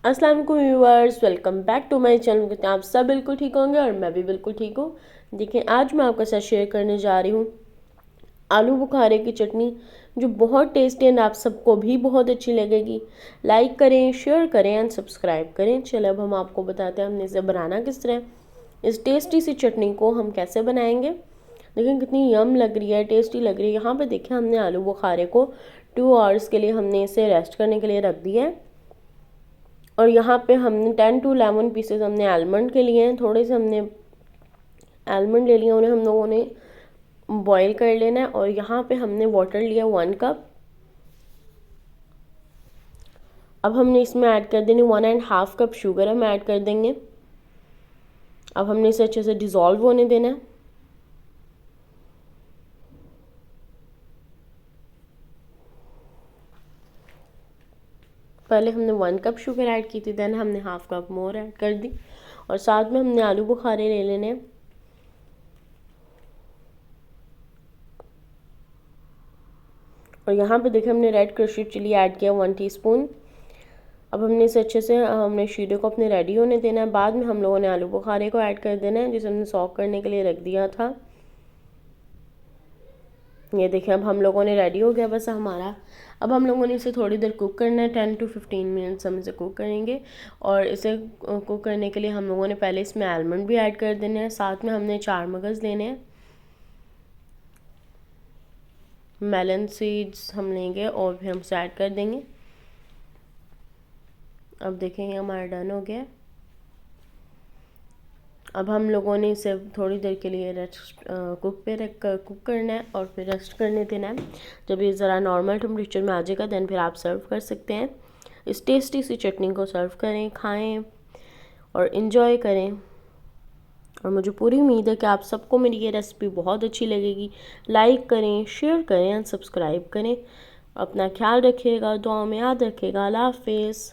अस्सलाम वालेकुम viewers, welcome back to my channel. कहते हैं आप सब बिल्कुल ठीक होंगे और मैं भी बिल्कुल ठीक हूँ। देखिए आज मैं आपके साथ शेयर करने जा रही हूँ आलू बुखारे की चटनी, जो बहुत टेस्टी एंड आप सबको भी बहुत अच्छी लगेगी। लाइक करें, शेयर करें एंड सब्सक्राइब करें। चलो अब हम आपको बताते हैं हमने इसे बनाना किस तरह। इस टेस्टी सी चटनी को हम कैसे बनाएंगे। देखिए कितनी यम लग रही है, टेस्टी लग रही है। यहाँ पे देखिए हमने आलू बुखारे को 2 आवर्स के लिए हमने इसे रेस्ट करने के लिए रख दिया है। और यहाँ पे हमने 10 to 11 पीसेस हमने आलमंड के लिए हैं। थोड़े से हमने आलमंड ले लिए, उन्हें हम लोगों ने बॉईल कर लेना है। और यहाँ पे हमने वाटर लिया 1 कप। अब हमने इसमें ऐड कर देनी 1.5 कप शुगर हम ऐड कर देंगे। अब हमने इसे अच्छे से डिज़ोल्व होने देना है। पहले हमने 1 कप शुगर ऐड की थी, देन हमने 1/2 कप मोर ऐड कर दी। और साथ में हमने आलू बुखारे ले लेने हैं। और यहाँ पे देखिए हमने रेड क्रश्ड चिली ऐड किया 1 टीस्पून। अब हमने इसे अच्छे से हमने शीरे को अपने रेडी होने देना है। बाद में हम लोगों ने आलू बुखारे को ऐड कर देना है, जिसे हमने सॉक करने के लिए रख दिया था। ये देखिए अब हम लोगों ने रेडी हो गया बस हमारा। अब हम लोगों ने इसे थोड़ी देर कुक करना है, 10 to 15 मिनट्स हम इसे कुक करेंगे। और इसे कुक करने के लिए हम लोगों ने पहले इसमें आलमंड भी ऐड कर देने हैं। साथ में हमने 4 मगज़ लेने हैं, मेलन सीड्स हम लेंगे और फिर हम इसे ऐड कर देंगे। अब देखेंगे हमारा डन हो गया। अब हम लोगों ने इसे थोड़ी देर के लिए रेस्ट कुक करना है और फिर रेस्ट करने देना है। जब ये ज़रा नॉर्मल टेम्परेचर में आ जाएगा देन फिर आप सर्व कर सकते हैं। इस टेस्टी सी चटनी को सर्व करें, खाएं और इन्जॉय करें। और मुझे पूरी उम्मीद है कि आप सबको मेरी ये रेसिपी बहुत अच्छी लगेगी। लाइक करें, शेयर करें और सब्सक्राइब करें। अपना ख्याल रखिएगा, दुआ में याद रखिएगा। अल्लाह हाफिज़।